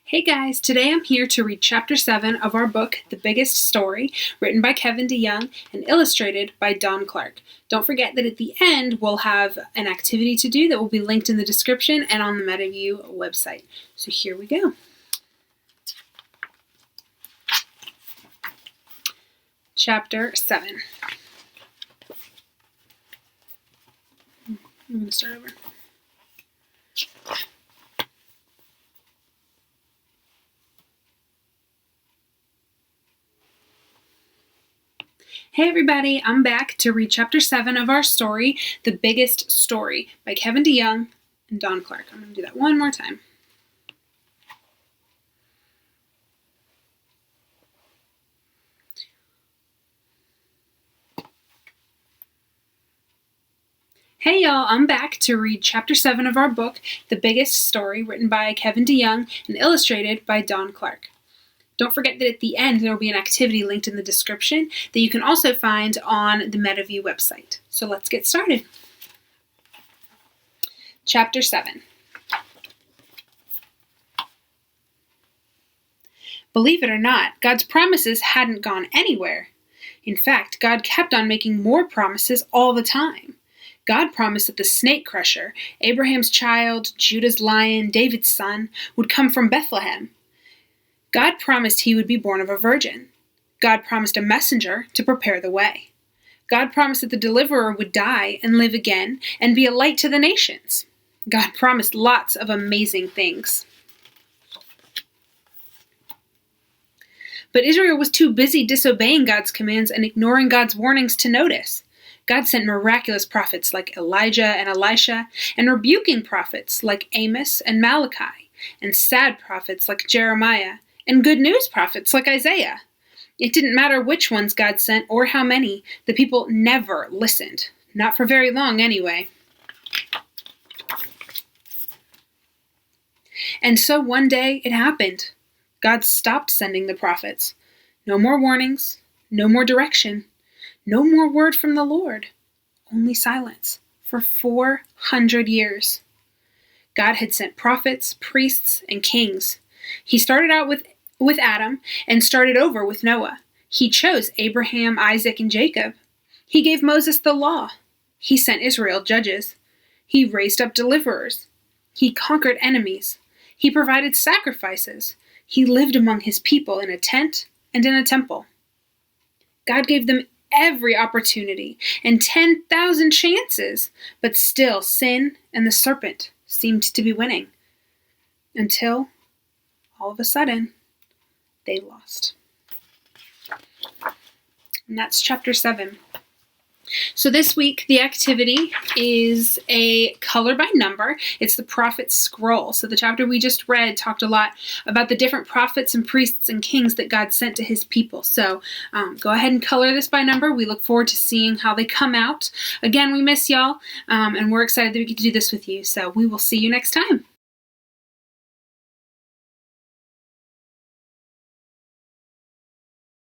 Hey guys, today I'm here to read Chapter 7 of our book, The Biggest Story, written by Kevin DeYoung and illustrated by Don Clark. Don't forget that at the end we'll have an activity to do that will be linked in the description and on the MetaView website. So here we go. Chapter 7. I'm going to start over. Hey everybody, I'm back to read Chapter 7 of our story, The Biggest Story, by Kevin DeYoung and Don Clark. I'm going to do that one more time. Hey y'all, I'm back to read Chapter 7 of our book, The Biggest Story, written by Kevin DeYoung and illustrated by Don Clark. Don't forget that at the end there will be an activity linked in the description that you can also find on the MetaView website. So let's get started. Chapter 7. Believe it or not, God's promises hadn't gone anywhere. In fact, God kept on making more promises all the time. God promised that the snake crusher, Abraham's child, Judah's lion, David's son, would come from Bethlehem. God promised he would be born of a virgin. God promised a messenger to prepare the way. God promised that the deliverer would die and live again and be a light to the nations. God promised lots of amazing things. But Israel was too busy disobeying God's commands and ignoring God's warnings to notice. God sent miraculous prophets like Elijah and Elisha, and rebuking prophets like Amos and Malachi, and sad prophets like Jeremiah, and good news prophets like Isaiah. It didn't matter which ones God sent or how many, the people never listened. Not for very long, anyway. And so one day it happened. God stopped sending the prophets. No more warnings, no more direction, no more word from the Lord. Only silence for 400 years. God had sent prophets, priests, and kings. He started out with Adam and started over with Noah. He chose Abraham, Isaac, and Jacob. He gave Moses the law. He sent Israel judges. He raised up deliverers. He conquered enemies. He provided sacrifices. He lived among his people in a tent and in a temple. God gave them every opportunity and 10,000 chances, but still sin and the serpent seemed to be winning. Until, all of a sudden, they lost. And that's Chapter 7. So this week, the activity is a color by number. It's the prophet's scroll. So the chapter we just read talked a lot about the different prophets and priests and kings that God sent to his people. So go ahead and color this by number. We look forward to seeing how they come out. Again, we miss y'all, and we're excited that we get to do this with you. So we will see you next time.